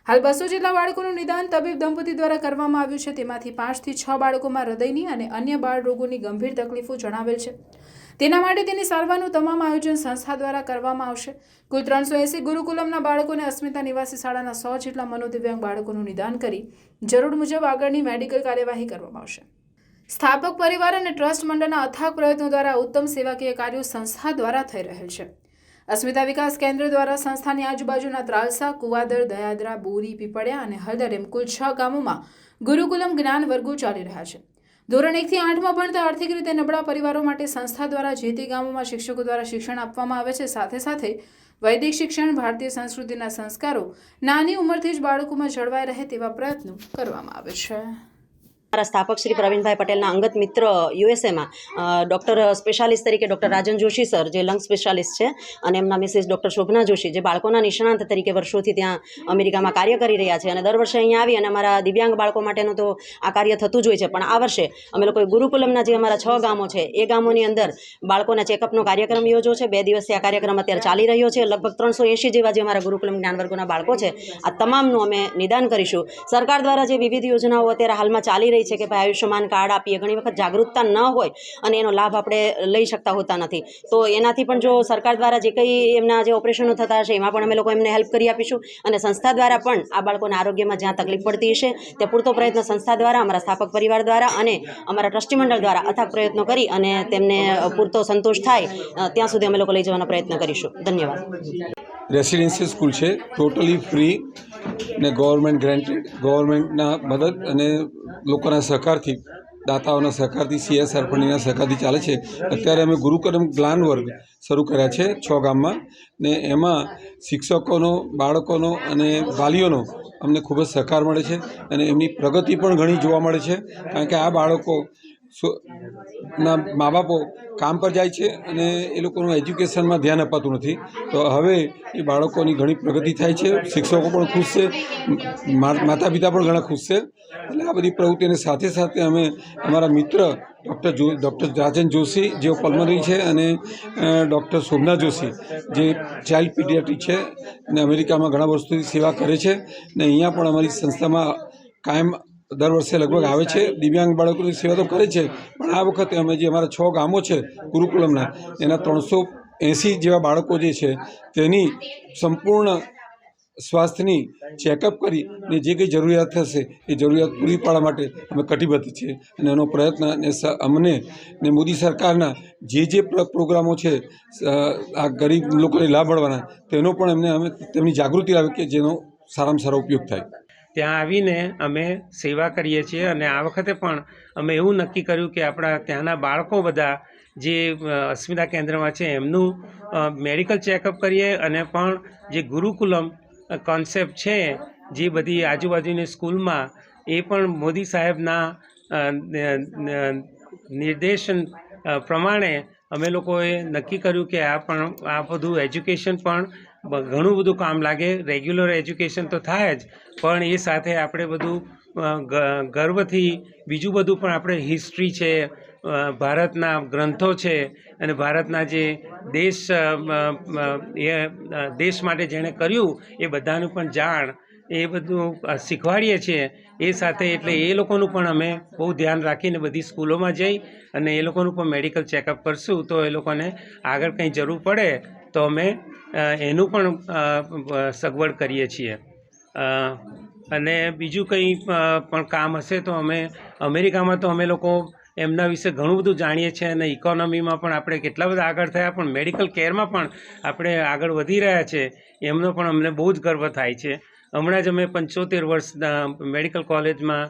Speaker 1: હાલ 200 જેટલા બાળકોનું નિદાન તબીબ દંપતી દ્વારા કરવામાં આવ્યું છે. તેમાંથી 5 થી 6 બાળકોમાં હૃદયની અને અન્ય બાળ રોગોની ગંભીર તકલીફો જણાવેલ છે. તેના માટે તેની સારવારનું તમામ આયોજન સંસ્થા દ્વારા કરવામાં આવશે. કુલ 380 ગુરુકુલમના બાળકોને અસ્મિતા નિવાસી શાળાના 100 જેટલા મનોદિવ્યાંગ બાળકોનું નિદાન કરી જરૂર મુજબ આગળની મેડિકલ કાર્યવાહી કરવામાં આવશે. સ્થાપક પરિવાર અને ટ્રસ્ટ મંડળના અથાગ પ્રયત્નો દ્વારા ઉત્તમ સેવાકીય કાર્યો સંસ્થા દ્વારા થઈ રહેલ છે. અસ્મિતા વિકાસ કેન્દ્ર દ્વારા સંસ્થાની આજુબાજુના ત્રાલસા, કુવાદર, દયાદરા, બોરી, પીપળિયા અને હળદર એમ કુલ 6 ગામોમાં ગુરુકુલમ જ્ઞાન વર્ગો ચાલી રહ્યા છે. ધોરણ 1 થી 8માં ભણતા આર્થિક રીતે નબળા પરિવારો માટે સંસ્થા દ્વારા જે તે ગામોમાં શિક્ષકો દ્વારા શિક્ષણ આપવામાં આવે છે. સાથે સાથે વૈદિક શિક્ષણ, ભારતીય સંસ્કૃતિના સંસ્કારો નાની ઉંમરથી જ બાળકોમાં જળવાઈ રહે તેવા પ્રયત્નો કરવામાં આવે છે.
Speaker 10: મારા સ્થાપક શ્રી પ્રવીણભાઈ પટેલના અંગત મિત્ર યુએસએમાં ડૉક્ટર સ્પેશિયાલિસ્ટ તરીકે ડૉક્ટર રાજન જોશી સર, જે લંગ સ્પેશિયાલિસ્ટ છે, અને એમના મિસિસ ડૉક્ટર શોભના જોશી, જે બાળકોના નિષ્ણાંત તરીકે વર્ષોથી ત્યાં અમેરિકામાં કાર્ય કરી રહ્યા છે. અને દર વર્ષે અહીંયા આવી અને અમારા દિવ્યાંગ બાળકો માટેનું તો આ કાર્ય થતું જ હોય છે. પણ આ વર્ષે અમે લોકોએ ગુરુકુલમના જે અમારા 6 ગામો છે એ ગામોની અંદર બાળકોના ચેકઅપનો કાર્યક્રમ યોજ્યો છે. 2 દિવસથી આ કાર્યક્રમ અત્યારે ચાલી રહ્યો છે. લગભગ 380 જેવા જે અમારા ગુરુકુલમ જ્ઞાન વર્ગોના બાળકો છે, આ તમામનું અમે નિદાન કરીશું. સરકાર દ્વારા જે વિવિધ યોજનાઓ અત્યારે હાલમાં ચાલી રહી છે કે ભાઈ આયુષ્યમાન કાર્ડ આપીએ, ઘણી વખત જાગૃતતા ન હોય અને એનો લાભ આપણે લઈ શકતા હોતા નથી. તો એનાથી પણ જો સરકાર દ્વારા જે કંઈ એમના જે ઓપરેશનો થતા હશે એમાં પણ અમે લોકો એમને હેલ્પ કરી આપીશું. અને સંસ્થા દ્વારા પણ આ બાળકોના આરોગ્યમાં જ્યાં તકલીફ પડતી હશે તે પૂરતો પ્રયત્ન સંસ્થા દ્વારા, અમારા સ્થાપક પરિવાર દ્વારા અને અમારા ટ્રસ્ટી મંડળ દ્વારા અથાગ પ્રયત્નો કરી અને તેમને પૂરતો સંતોષ થાય ત્યાં સુધી અમે લોકો લઈ જવાનો પ્રયત્ન કરીશું. ધન્યવાદ.
Speaker 11: રેસિડેન્શિયલ સ્કૂલ છે, ટોટલી ફ્રી ને ગવર્મેન્ટ ગ્રાન્ટેડ, ગવર્મેન્ટના મદદ અને લોકોના સહકારથી, દાતાઓના સહકારથી, CSR ફંડના સહકારથી ચાલે છે. અત્યારે અમે ગુરુકુલમ જ્ઞાન વર્ગ શરૂ કર્યા છે 6 ગામમાં, ને એમાં શિક્ષકોનો, બાળકોનો અને વાલીઓનો અમને ખૂબ જ સહકાર મળે છે અને એમની પ્રગતિ પણ ઘણી જોવા મળે છે. કારણ કે આ બાળકો ના મા બાપો કામ પર જાય છે અને એ લોકોનું એજ્યુકેશનમાં ધ્યાન અપાતું નથી. તો હવે એ બાળકોની ઘણી પ્રગતિ થાય છે, શિક્ષકો પણ ખુશ છે, માતા પિતા પણ ઘણા ખુશ છે. એટલે આ બધી પ્રવૃત્તિની સાથે સાથે અમે અમારા મિત્ર ડૉક્ટર રાજન જોશી, જેઓ પલ્મનરી છે, અને ડૉક્ટર શોભના જોશી, જે ચાઇલ્ડ પીડિયાટ્રિક છે અને અમેરિકામાં ઘણા વર્ષોથી સેવા કરે છે, ને અહીંયા પણ અમારી સંસ્થામાં કાયમ દર વર્ષે લગભગ આવે છે. દિવ્યાંગ બાળકોની સેવા તો કરે છે, પણ આ વખતે અમે જે અમારા 6 ગામો છે ગુરુકુલમના, એના 380 જેવા બાળકો જે છે તેની સંપૂર્ણ સ્વાસ્થ્યની ચેકઅપ કરી ને જે કંઈ જરૂરિયાત થશે એ જરૂરિયાત પૂરી પાડવા માટે અમે કટિબદ્ધ છીએ. અને એનો પ્રયત્ન ને અમને ને મોદી સરકારના જે પ્રોગ્રામો છે આ ગરીબ લોકોને લાભ મળવાના, તેનો પણ અમે તેમની જાગૃતિ લાવે કે જેનો સારામાં સારો ઉપયોગ થાય.
Speaker 12: ત્યાં આવીને અમે સેવા કરીએ છીએ. અને આ વખતે પણ અમે એવું નક્કી કર્યું કે આપણા ત્યાંના બાળકો બધા જે અસ્મિતા કેન્દ્રમાં છે એમનું મેડિકલ ચેકઅપ કરીએ, અને પણ જે ગુરુકુલમ કોન્સેપ્ટ છે જે બધી આજુબાજુની સ્કૂલમાં, એ પણ મોદી સાહેબના નિર્દેશન પ્રમાણે અમે લોકોએ નક્કી કર્યું કે આ બધું એજ્યુકેશન પણ ઘણું બધું કામ લાગે. રેગ્યુલર એજ્યુકેશન તો થાય જ, પણ એ સાથે આપણે બધું ગર્વથી બીજું બધું પણ આપણે હિસ્ટ્રી છે, ભારતના ગ્રંથો છે, અને ભારતના જે દેશ માટે જેણે કર્યું એ બધાનું પણ જાણ એ બધું શીખવાડીએ છીએ. એ સાથે એટલે એ લોકોનું પણ અમે બહુ ધ્યાન રાખીને બધી સ્કૂલોમાં જઈ અને એ લોકોનું પણ મેડિકલ ચેકઅપ કરશું. તો એ લોકોને આગળ કંઈ જરૂર પડે તો અમે એનું પણ સગવડ કરીએ છીએ. અને બીજું કંઈ પણ કામ હશે તો અમે અમેરિકામાં તો અમે લોકો એમના વિશે ઘણું બધું જાણીએ છીએ અને ઇકોનોમીમાં પણ આપણે કેટલા બધા આગળ થયા, પણ મેડિકલ કેરમાં પણ આપણે આગળ વધી રહ્યા છે એમનો પણ અમને બહુ જ ગર્વ થાય છે. હમણાં જ અમે 75 વર્ષ મેડિકલ કોલેજમાં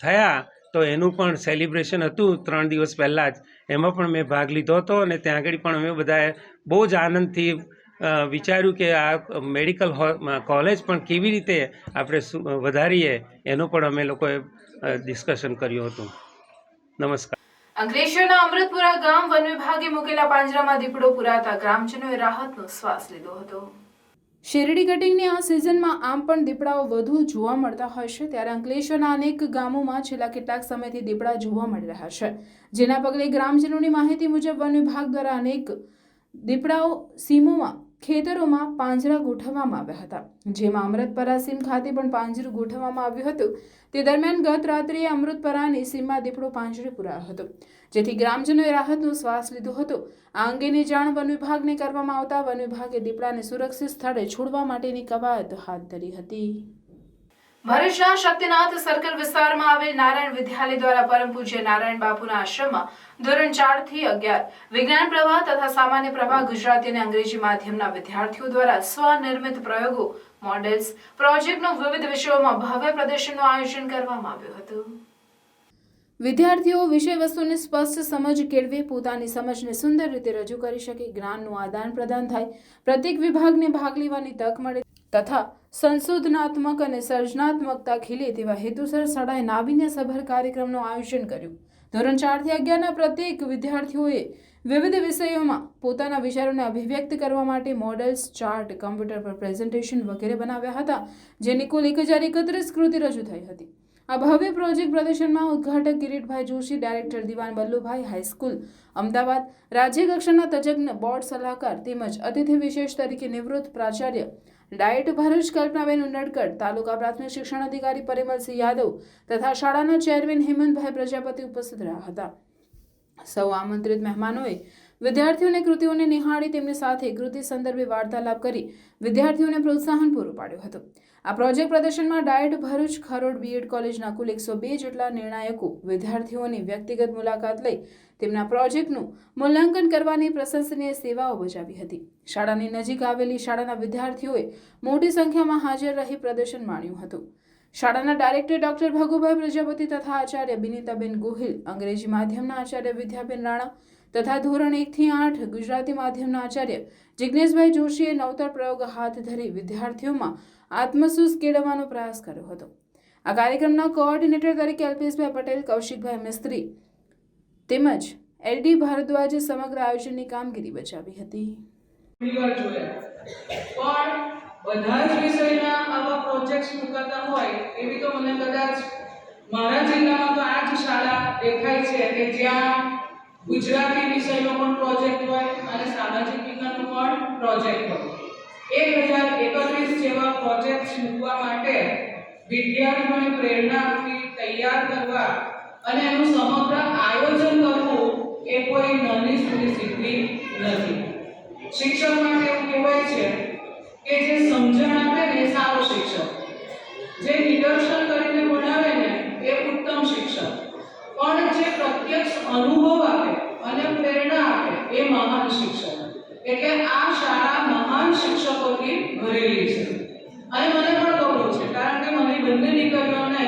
Speaker 12: થયા તો એનું પણ સેલિબ્રેશન હતું 3 દિવસ પહેલાં જ. એમાં પણ મેં ભાગ લીધો હતો અને ત્યાં આગળ પણ અમે બધાએ બહુ જ આનંદથી વિચાર્યું કે આ મેડિકલ કોલેજ પણ કેવી રીતે આપણે વધારીએ એનું પણ અમે લોકોએ ડિસ્કશન કર્યું હતું. નમસ્કાર.
Speaker 1: અંકલેશ્વરના અમૃતપુરા ગામ વન વિભાગે મૂકેલા પાંજરામાં દીપડો પુરાતા ગ્રામજનોએ રાહતનો શ્વાસ લીધો હતો. શેરડી કટિંગની આ સિઝનમાં આમ પણ દીપડાઓ વધુ જોવા મળતા હોય છે, ત્યારે અંકલેશ્વરના અનેક ગામોમાં છેલ્લા કેટલાક સમયથી દીપડા જોવા મળી રહ્યા છે, જેના પગલે ગ્રામજનોની માહિતી મુજબ વન વિભાગ દ્વારા અનેક દીપડાઓ સીમોમાં ખેતરોમાં પાંજરા ગોઠવવામાં આવ્યા હતા, જેમાં અમૃતપરા સીમ ખાતે પણ પાંજરું ગોઠવવામાં આવ્યું હતું. તે દરમિયાન ગત રાત્રિએ અમૃતપરાની સીમમાં દીપડો પાંજરે પુરાયો હતો, જેથી ગ્રામજનોએ રાહતનો શ્વાસ લીધો હતો. આ અંગેની જાણ વન વિભાગને કરવામાં આવતા વન વિભાગે દીપડાને સુરક્ષિત સ્થળે છોડવા માટેની કવાયત હાથ ધરી હતી. ભરૂચના શક્તિનાથ સર્કલ વિસ્તારમાં આવેલ નારાયણ વિદ્યાલય દ્વારા પરમ પૂજ્ય નારાયણ બાપુના આશ્રમમાં ધોરણ 4 થી 11 વિજ્ઞાન પ્રવાહ તથા સામાન્ય પ્રવાહ ગુજરાતી અને અંગ્રેજી માધ્યમના વિદ્યાર્થીઓ દ્વારા સ્વનિર્મિત પ્રયોગો, મોડેલ્સ, પ્રોજેક્ટનું વિવિધ વિષયોમાં ભવ્ય પ્રદર્શનનું આયોજન કરવામાં આવ્યું હતું. વિદ્યાર્થીઓ વિષય વસ્તુની સ્પષ્ટ સમજ કેળવે, પોતાની સમજને સુંદર રીતે રજૂ કરી શકે, જ્ઞાનનું આદાન પ્રદાન થાય, પ્રત્યેક વિભાગને ભાગ લેવાની તક મળે તથા સંશોધનાત્મક અને સર્જનાત્મકતા ખીલે તેવા હેતુસર શાળાએ નાવીન્યસભર કાર્યક્રમનું આયોજન કર્યું. ધોરણ 4 થી 11ના પ્રત્યેક વિદ્યાર્થીઓએ વિવિધ વિષયોમાં પોતાના વિચારોને અભિવ્યક્ત કરવા માટે મોડેલ્સ, ચાર્ટ, કમ્પ્યુટર પર પ્રેઝન્ટેશન વગેરે બનાવ્યા હતા, જેની કુલ 1031 કૃતિ રજૂ થઈ હતી. આ ભવ્ય પ્રોજેક્ટ પ્રદર્શનમાં ઉદ્ઘાટક કિરીટભાઈ જોશી, ડાયરેક્ટર દિવાન બલ્લુભાઈ, હાઈસ્કૂલ અમદાવાદ, રાજ્ય કક્ષાના તજજ્ઞ બોર્ડ સલાહકાર તેમજ અતિથિ વિશેષ તરીકે નિવૃત્ત પ્રાચાર્ય ડાયટ ભરૂચ કલ્પનાબેન ઉંડડકર, તાલુકા પ્રાથમિક શિક્ષણ અધિકારી પરિમલસિંહ યાદવ તથા શાળાના ચેરમેન હેમંતભાઈ પ્રજાપતિ ઉપસ્થિત રહ્યા હતા. સૌ આમંત્રિત મહેમાનોએ વિદ્યાર્થીઓને કૃતિઓને નિહાળી તેમની સાથે કૃતિ સંદર્ભે વાર્તાલાપ કરી વિદ્યાર્થીઓને પ્રોત્સાહન પૂરું પાડ્યું હતું. આ પ્રોજેક્ટ પ્રદર્શનમાં ડાયટ ભરૂચ, ખરોડ બીએડ કોલેજના કુલ 102 જેટલા નિર્ણાયકો વિદ્યાર્થીઓની વ્યક્તિગત મુલાકાત લઈ તેમના પ્રોજેક્ટનું મૂલ્યાંકન કરવાની પ્રશંસનીય સેવાઓ બજાવી હતી. શાળાની નજીક આવેલી શાળાના વિદ્યાર્થીઓએ મોટી સંખ્યામાં હાજર રહી પ્રદર્શન માણ્યું હતું. શાળાના ડાયરેક્ટર ડોક્ટર ભગુભાઈ પ્રજાપતિ તથા આચાર્ય બિનિતાબેન ગોહિલ, અંગ્રેજી માધ્યમના આચાર્ય વિદ્યાબેન રાણા તથા ધોરણ 1 થી 8 ગુજરાતી માધ્યમના આચાર્ય જિજ્ઞેશભાઈ જોશીએ નવતર પ્રયોગ હાથ ધરી વિદ્યાર્થીઓમાં આત્મસૂઝ કેળવવાનો પ્રયાસ કર્યો હતો. આ કાર્યક્રમના કોઓર્ડિનેટર તરીકે અલ્પેશભાઈ પટેલ, કૌશિકભાઈ મિસ્ત્રી તેમજ એલડી ભારદ્વાજે સમગ્ર આયોજનની કામગીરી બજાવી હતી.
Speaker 13: બધા જ વિષયના આવા પ્રોજેક્ટ્સ મુકાતા હોય એવી તો મને કદાચ મારા જિલ્લામાં તો આ જ શાળા દેખાય છે કે જ્યાં ગુજરાતી વિષયનો પણ પ્રોજેક્ટ હોય અને સામાજિક વિજ્ઞાનનો પણ પ્રોજેક્ટ હોય. 1031 જેવા પ્રોજેક્ટ્સ મૂકવા માટે વિદ્યાર્થીઓને પ્રેરણા આપવી, તૈયાર કરવા અને એનું સમગ્ર આયોજન કરવું એ કોઈ નાની સૂની સિદ્ધિ નથી. શિક્ષક માટે એવું કહેવાય છે કે જે સમજણ આપે ને એ સારો શિક્ષક, જે નિદર્શન કરીને ભણાવે ને એ ઉત્તમ શિક્ષક, પણ જે પ્રત્યક્ષ અનુભવ આપે અને પ્રેરણા આપે એ મહાન શિક્ષક. એટલે આ શાળા મહાન શિક્ષકોથી ભરેલી છે અને મને પણ ગૌરવ છે, કારણ કે મારી બંને દીકરીઓને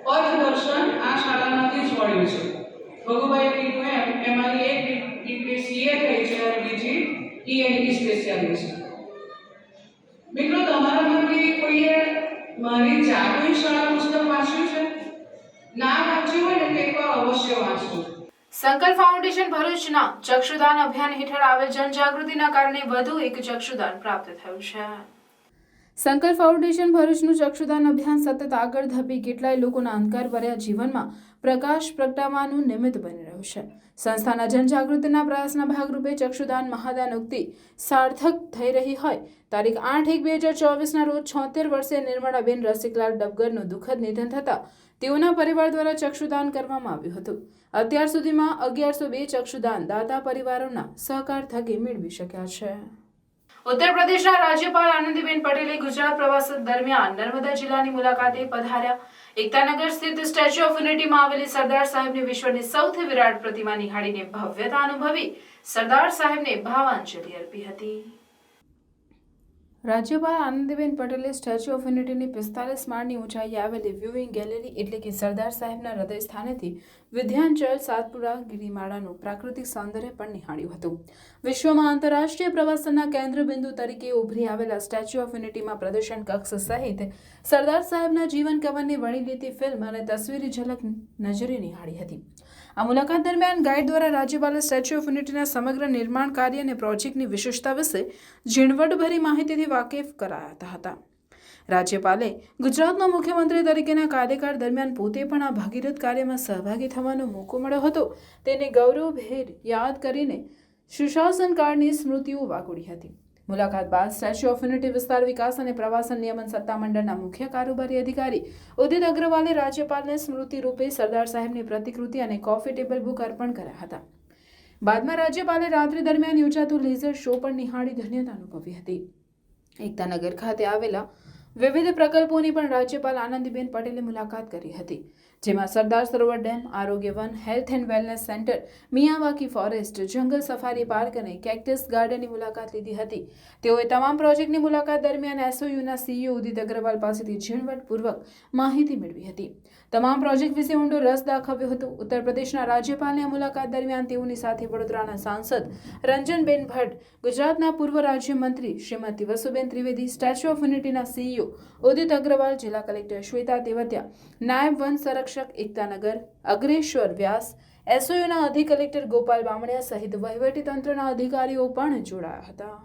Speaker 13: પથદર્શન આ શાળામાંથી જ મળ્યું છે. ભગુભાઈએ કીધું એમાંની એક દીકરી સીએ થઈ છે અને બીજી ઈએનટી સ્પેશિયાલિસ્ટ. મિત્રો, તમારામાંથી કોઈએ મારી જાગૃતિ શાળા પુસ્તક વાંચ્યું છે? ના વાંચ્યું હોય ને તો એકવાર અવશ્ય વાંચજો.
Speaker 1: સંકલ્પ ફાઉન્ડેશન ભરૂચના ચક્ષુદાન અભિયાન હેઠળ આવેલ જનજાગૃતિના કારણે વધુ એક ચક્ષુદાન પ્રાપ્ત થયું છે. સંકલ્પ ફાઉન્ડેશન ભરૂચનું ચક્ષુદાન અભિયાન સતત આગળ ધપી કેટલાય લોકોના અંધકારભર્યા જીવનમાં પ્રકાશ પ્રગટાવવાનું નિમિત્ત બની રહ્યું છે. સંસ્થાના જનજાગૃતિના પ્રયાસના ભાગરૂપે ચક્ષુદાન મહાદાન ઉક્તિ સાર્થક થઈ રહી હોય તારીખ 8/1/2024ના રોજ 76 વર્ષીય નિર્મળાબેન રસિકલાલ ડબગરનું દુઃખદ નિધન થતાં તેઓના પરિવાર દ્વારા ચક્ષુદાન કરવામાં આવ્યું હતું. અત્યાર સુધીમાં 1102 ચક્ષુદાન દાતા પરિવારોના સહકાર થકી મેળવી શક્યા છે. ઉત્તર પ્રદેશના રાજ્યપાલ આનંદીબેન પટેલે ગુજરાત પ્રવાસ દરમિયાન નર્મદા જિલ્લાની મુલાકાતે પધાર્યા. એકતાનગર સ્થિત સ્ટેચ્યુ ઓફ યુનિટીમાં આવેલી સરદાર સાહેબની વિશ્વની સૌથી વિરાટ પ્રતિમા નિહાળીને ભવ્યતા અનુભવી સરદાર સાહેબને ભાવાંજલિ અર્પી હતી. રાજ્યપાલ આનંદીબેન પટેલે સ્ટેચ્યુ ઓફ યુનિટીની 45 માળની ઊંચાઈએ આવેલી વ્યુઇંગ ગેલેરી એટલે કે સરદાર સાહેબના હૃદય સ્થાનેથી વિધ્યાંચલ સાતપુરા ગિરિમાળાનું પ્રાકૃતિક સૌંદર્ય પણ નિહાળ્યું હતું. વિશ્વમાં આંતરરાષ્ટ્રીય પ્રવાસનના કેન્દ્રબિંદુ તરીકે ઉભરી આવેલા સ્ટેચ્યુ ઓફ યુનિટીમાં પ્રદર્શન કક્ષ સહિત સરદાર સાહેબના જીવન કવનની વણી લેતી ફિલ્મ અને તસવીરી ઝલક નજરે નિહાળી હતી. આ મુલાકાત દરમિયાન ગાઈડ દ્વારા રાજ્યપાલે સ્ટેચ્યુ ઓફ યુનિટીના સમગ્ર નિર્માણ કાર્ય અને પ્રોજેક્ટની વિશેષતા વિશે ઝીણવટભરી માહિતીથી વાકેફ કરાયા હતા. રાજ્યપાલે ગુજરાતના મુખ્યમંત્રી તરીકેના કાર્યકાળ દરમિયાન પોતે પણ આ ભાગીરથ કાર્યમાં સહભાગી થવાનો મોકો મળ્યો હતો તેને ગૌરવભેર યાદ કરીને સુશાસન કાળની સ્મૃતિઓ વાગોળી હતી. મુલાકાત બાદ સ્ટેચ્યુ ઓફ યુનિટી વિસ્તાર વિકાસ અને પ્રવાસન નિયમન સત્તામંડળના મુખ્ય કારોબારી અધિકારી ઉદિત અગ્રવાલે રાજ્યપાલને સ્મૃતિ રૂપે સરદાર સાહેબની પ્રતિકૃતિ અને કોફી ટેબલ બુક અર્પણ કર્યા હતા. બાદમાં રાજ્યપાલે રાત્રિ દરમિયાન યોજાતો લેઝર શો પણ નિહાળી ધન્યતા અનુભવી હતી. એકતાનગર ખાતે આવેલા વિવિધ પ્રકલ્પોની પણ રાજ્યપાલ આનંદીબેન પટેલે મુલાકાત કરી હતી, જેમાં સરદાર સરોવર ડેમ, આરોગ્ય one, health and wellness centre, Miyawaki forest, જંગલ સફારી પાર્ક અને કેક્ટસ ગાર્ડનની મુલાકાત લીધી હતી. તેઓએ તમામ પ્રોજેક્ટની મુલાકાત દરમિયાન એસઓયુના સીઈઓ ઉદિત અગ્રવાલ પાસેથી ઝીણવટપૂર્વક માહિતી મેળવી હતી. તમામ પ્રોજેક્ટ વિશે ઊંડો રસ દાખવ્યો હતો. ઉત્તર પ્રદેશના રાજ્યપાલની આ મુલાકાત દરમિયાન તેઓની સાથે વડોદરાના સાંસદ રંજનબેન ભટ્ટ, ગુજરાતના પૂર્વ રાજ્યમંત્રી શ્રીમતી વસુબેન ત્રિવેદી, સ્ટેચ્યુ ઓફ યુનિટીના સીઈઓ ઉદિત અગ્રવાલ, જિલ્લા કલેક્ટર શ્વેતા તેવતિયા, નાયબ વન સંરક્ષક એકતાનગર અગ્રેશ્વર વ્યાસ, એસઓયુના અધિક કલેક્ટર ગોપાલ બામણિયા સહિત વહીવટીતંત્રના અધિકારીઓ પણ જોડાયા હતા.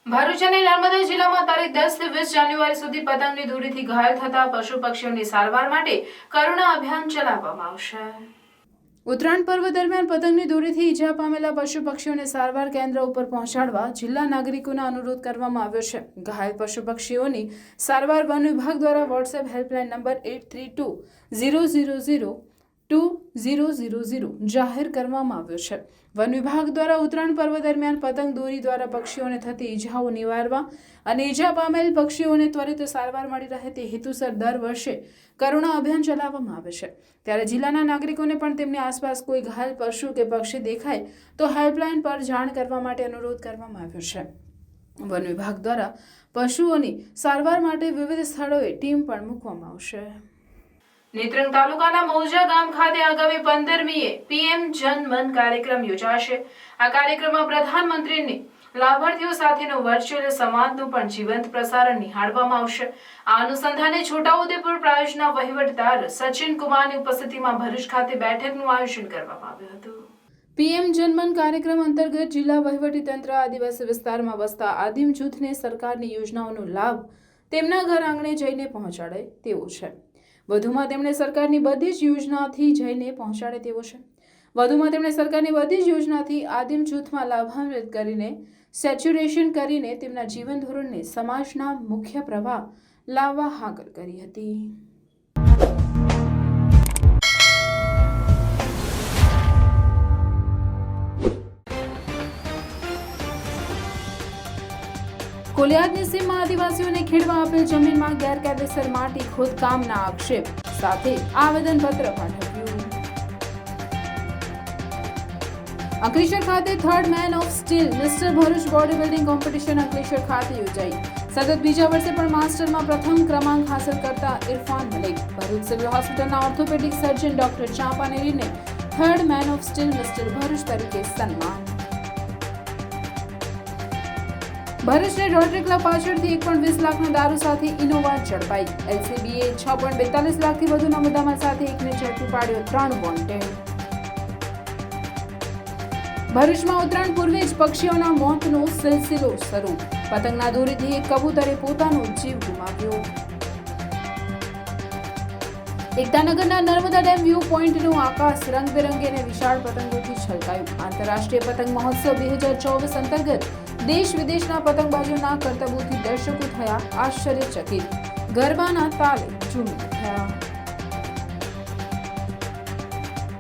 Speaker 1: ભરૂચ અને નર્મદા જિલ્લામાં તારીખ 10 થી 20 જાન્યુઆરી સુધી પતંગની દોરીથી ઘાયલ થતા પશુ પક્ષીઓની સારવાર માટે કરુણા અભિયાન ચલાવવામાં આવશે. ઉત્તરાયણ પર્વ દરમિયાન પતંગની દોરીથી ઈજા પામેલા પશુ પક્ષીઓને સારવાર કેન્દ્ર ઉપર પહોંચાડવા જિલ્લા નાગરિકોને અનુરોધ કરવામાં આવ્યો છે. ઘાયલ પશુ પક્ષીઓની સારવાર વન વિભાગ દ્વારા વોટ્સએપ હેલ્પલાઇન નંબર 8320002000 જાહેર કરવામાં આવ્યો છે. વન વિભાગ દ્વારા ઉત્તરાયણ પર્વ દરમિયાન પતંગ દોરી દ્વારા પક્ષીઓને થતી ઈજાઓ નિવારવા અને ઈજા પામેલ પક્ષીઓને ત્વરિત સારવાર મળી રહે તે હેતુસર દર વર્ષે કરુણા અભિયાન ચલાવવામાં આવે છે. ત્યારે જિલ્લાના નાગરિકોને પણ તેમની આસપાસ કોઈ ઘાયલ પશુ કે પક્ષી દેખાય તો હેલ્પલાઇન પર જાણ કરવા માટે અનુરોધ કરવામાં આવ્યો છે. વન વિભાગ દ્વારા પશુઓની સારવાર માટે વિવિધ સ્થળોએ ટીમ પણ મૂકવામાં આવશે. નેત્રંગ તાલુકાના મૌજા ગામ ખાતે આગામી 15મીએ પીએમ જન મન કાર્યક્રમ યોજાશે. આ કાર્યક્રમમાં પ્રધાનમંત્રીની લાભાર્થીઓ સાથેનો વર્ચ્યુઅલ સંવાદનું પણ જીવંત પ્રસારણ નિહાળવામાં આવશે. આ અનુસંધાને છોટાઉદેપુર પ્રાયોજના વહીવટદાર સચિન કુમારની ઉપસ્થિતિમાં ભરૂચ ખાતે બેઠકનું આયોજન કરવામાં આવ્યું હતું. પીએમ જનમન કાર્યક્રમ અંતર્ગત જિલ્લા વહીવટીતંત્ર આદિવાસી વિસ્તારમાં વસતા આદિમ જૂથને સરકારની યોજનાઓનો લાભ તેમના ઘર આંગણે જઈને પહોંચાડે તેવો છે. વધુમાં તેમણે સરકારની બધી જ યોજનાથી જઈને પહોંચાડે તેવો છે. વધુમાં તેમણે સરકારની બધી જ યોજનાથી આદિમ જૂથમાં લાભાન્વિત કરીને સેચ્યુરેશન કરીને તેમના જીવન ધોરણને સમાજના મુખ્ય પ્રવાહ લાવવા હાકલ કરી હતી. કોલિયાદની સીમમાં આદિવાસીઓને ખેડવા આપેલ જમીનમાં ગેરકાયદેસર માટી ખોદકામના આક્ષેપ સાથે આવેદનપત્ર પાઠવ્યું. અંકલેશ્વર ખાતે third man of steel mister Bharuch body building competition Ankleshwar ખાતે યોજાઈ. સતત બીજા વર્ષે પણ માસ્ટરમાં પ્રથમ ક્રમાંક હાંસલ કરતા ઇરફાન મલિક, ભરૂચ સિવિલ હોસ્પિટલના ઓર્થોપેડિક સર્જન ડોક્ટર ચાંપાનેરીને third man of steel mister Bharuch તરીકે સન્માન. ભરૂચને રોટરી ક્લબ પાછળથી 1.20 લાખના દારૂ સાથે ઇનોવા ઝડપાઈ. એલસીબીએ 6.42 લાખથી વધુના મુદ્દામાલ સાથે એકને ઝડપી પાડ્યો, 3 વોન્ટેડ. ભરૂચમાં ઉત્તરાયણ પૂર્વે જ પક્ષીઓના મોતનો સિલસિલો શરૂ. પતંગના દોરીથી એક કબૂતરે પોતાનો જીવ ગુમાવ્યો. એકતાનગરના નર્મદા ડેમ વ્યૂ પોઈન્ટનું આકાશ રંગબેરંગી અને વિશાળ પતંગોથી છલકાયું. આંતરરાષ્ટ્રીય પતંગ મહોત્સવ 2024 અંતર્ગત દેશ વિદેશના પતંગબાજોના કરતબોથી દર્શકો થયા આશ્ચર્યચકિત. ગરબાના તાલે ઝૂમી ઉઠ્યા.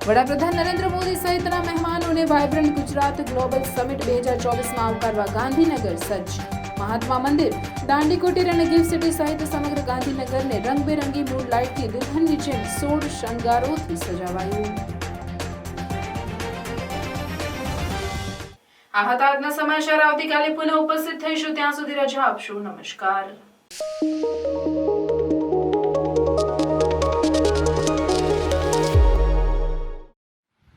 Speaker 1: વડાપ્રધાન નરેન્દ્ર મોદી સહિતના મહેમાનોને વાઇબ્રન્ટ ગુજરાત ગ્લોબલ સમિટ 2024માં આવકારવા ગાંધીનગર સજ્જ. મહાત્મા મંદિર, દાંડી કુટીર અને ગિફ્ટ સિટી સહિત સમગ્ર ગાંધીનગરને રંગબેરંગી મૂડ લાઇટથી દુલ્હનની જેમ 16 શણગારોથી સજાવાયું. આ હતા આજના સમાચાર. આવતીકાલે પુનઃ ઉપસ્થિત થઈશું. ત્યાં સુધી રજા આપશો. નમસ્કાર.